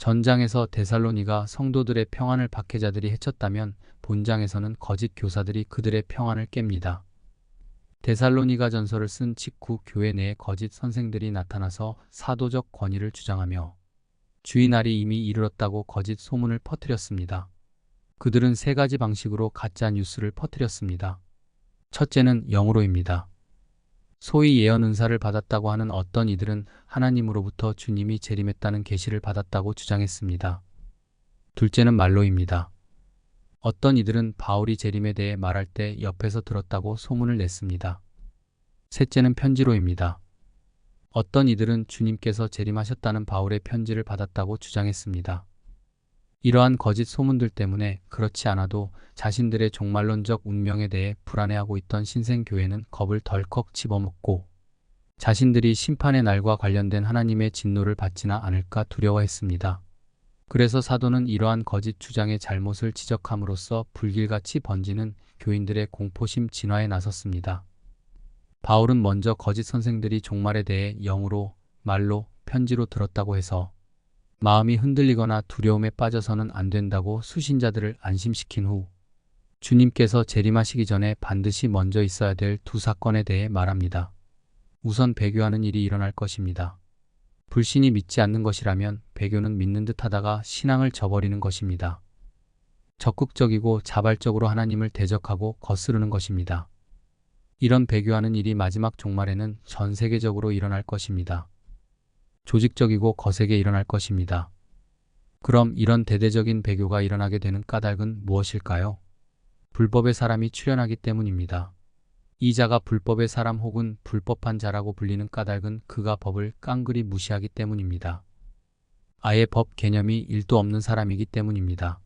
전장에서 데살로니가 성도들의 평안을 박해자들이 해쳤다면 본장에서는 거짓 교사들이 그들의 평안을 깹니다. 데살로니가 전서를 쓴 직후 교회 내에 거짓 선생들이 나타나서 사도적 권위를 주장하며 주의 날이 이미 이르렀다고 거짓 소문을 퍼뜨렸습니다. 그들은 세 가지 방식으로 가짜 뉴스를 퍼뜨렸습니다. 첫째는 영으로입니다. 소위 예언 은사를 받았다고 하는 어떤 이들은 하나님으로부터 주님이 재림했다는 계시를 받았다고 주장했습니다. 둘째는 말로입니다. 어떤 이들은 바울이 재림에 대해 말할 때 옆에서 들었다고 소문을 냈습니다. 셋째는 편지로입니다. 어떤 이들은 주님께서 재림하셨다는 바울의 편지를 받았다고 주장했습니다. 이러한 거짓 소문들 때문에 그렇지 않아도 자신들의 종말론적 운명에 대해 불안해하고 있던 신생교회는 겁을 덜컥 집어먹고 자신들이 심판의 날과 관련된 하나님의 진노를 받지나 않을까 두려워했습니다. 그래서 사도는 이러한 거짓 주장의 잘못을 지적함으로써 불길같이 번지는 교인들의 공포심 진화에 나섰습니다. 바울은 먼저 거짓 선생들이 종말에 대해 영으로, 말로, 편지로 들었다고 해서 마음이 흔들리거나 두려움에 빠져서는 안 된다고 수신자들을 안심시킨 후 주님께서 재림하시기 전에 반드시 먼저 있어야 될 두 사건에 대해 말합니다. 우선 배교하는 일이 일어날 것입니다. 불신이 믿지 않는 것이라면 배교는 믿는 듯 하다가 신앙을 저버리는 것입니다. 적극적이고 자발적으로 하나님을 대적하고 거스르는 것입니다. 이런 배교하는 일이 마지막 종말에는 전 세계적으로 일어날 것입니다. 조직적이고 거세게 일어날 것입니다. 그럼 이런 대대적인 배교가 일어나게 되는 까닭은 무엇일까요? 불법의 사람이 출현하기 때문입니다. 이 자가 불법의 사람 혹은 불법한 자라고 불리는 까닭은 그가 법을 깡그리 무시하기 때문입니다. 아예 법 개념이 1도 없는 사람이기 때문입니다.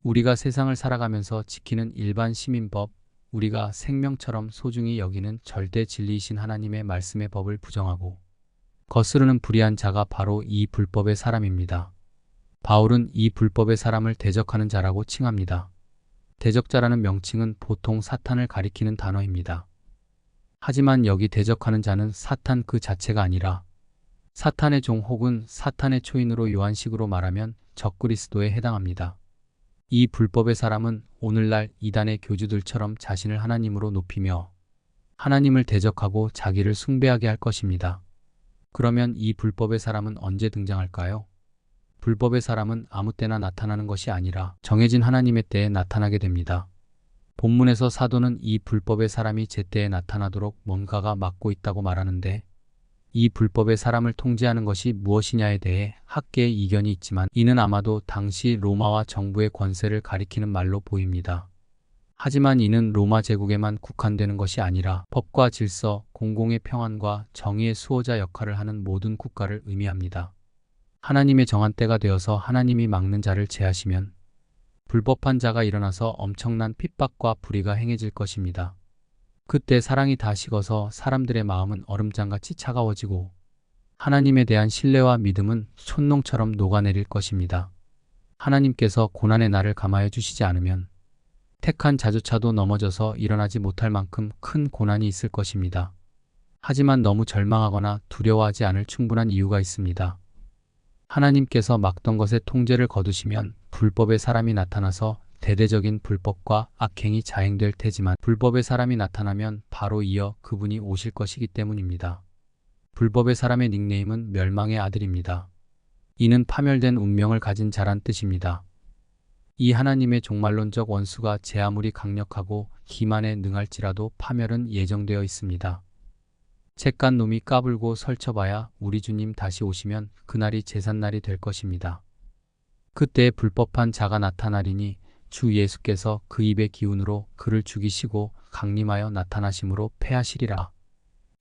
우리가 세상을 살아가면서 지키는 일반 시민법, 우리가 생명처럼 소중히 여기는 절대 진리이신 하나님의 말씀의 법을 부정하고 거스르는 불의한 자가 바로 이 불법의 사람입니다. 바울은 이 불법의 사람을 대적하는 자라고 칭합니다. 대적자라는 명칭은 보통 사탄을 가리키는 단어입니다. 하지만 여기 대적하는 자는 사탄 그 자체가 아니라 사탄의 종 혹은 사탄의 초인으로 요한식으로 말하면 적그리스도에 해당합니다. 이 불법의 사람은 오늘날 이단의 교주들처럼 자신을 하나님으로 높이며 하나님을 대적하고 자기를 숭배하게 할 것입니다. 그러면 이 불법의 사람은 언제 등장할까요? 불법의 사람은 아무 때나 나타나는 것이 아니라 정해진 하나님의 때에 나타나게 됩니다. 본문에서 사도는 이 불법의 사람이 제때에 나타나도록 뭔가가 막고 있다고 말하는데 이 불법의 사람을 통제하는 것이 무엇이냐에 대해 학계의 이견이 있지만 이는 아마도 당시 로마와 정부의 권세를 가리키는 말로 보입니다. 하지만 이는 로마 제국에만 국한되는 것이 아니라 법과 질서, 공공의 평안과 정의의 수호자 역할을 하는 모든 국가를 의미합니다. 하나님의 정한 때가 되어서 하나님이 막는 자를 제하시면 불법한 자가 일어나서 엄청난 핍박과 불의가 행해질 것입니다. 그때 사랑이 다 식어서 사람들의 마음은 얼음장같이 차가워지고 하나님에 대한 신뢰와 믿음은 촛농처럼 녹아내릴 것입니다. 하나님께서 고난의 날을 감화해 주시지 않으면 택한 자조차도 넘어져서 일어나지 못할 만큼 큰 고난이 있을 것입니다. 하지만 너무 절망하거나 두려워하지 않을 충분한 이유가 있습니다. 하나님께서 막던 것에 통제를 거두시면 불법의 사람이 나타나서 대대적인 불법과 악행이 자행될 테지만 불법의 사람이 나타나면 바로 이어 그분이 오실 것이기 때문입니다. 불법의 사람의 닉네임은 멸망의 아들입니다. 이는 파멸된 운명을 가진 자란 뜻입니다. 이 하나님의 종말론적 원수가 제 아무리 강력하고 기만에 능할지라도 파멸은 예정되어 있습니다. 책간 놈이 까불고 설쳐봐야 우리 주님 다시 오시면 그날이 제삿날이 될 것입니다. 그때 불법한 자가 나타나리니 주 예수께서 그 입의 기운으로 그를 죽이시고 강림하여 나타나심으로 패하시리라.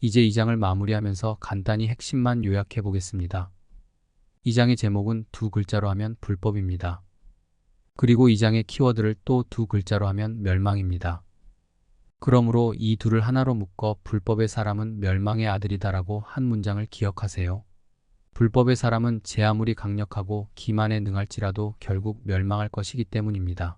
이제 이 장을 마무리하면서 간단히 핵심만 요약해 보겠습니다. 이 장의 제목은 두 글자로 하면 불법입니다. 그리고 이 장의 키워드를 또 두 글자로 하면 멸망입니다. 그러므로 이 둘을 하나로 묶어 불법의 사람은 멸망의 아들이다라고 한 문장을 기억하세요. 불법의 사람은 제 아무리 강력하고 기만에 능할지라도 결국 멸망할 것이기 때문입니다.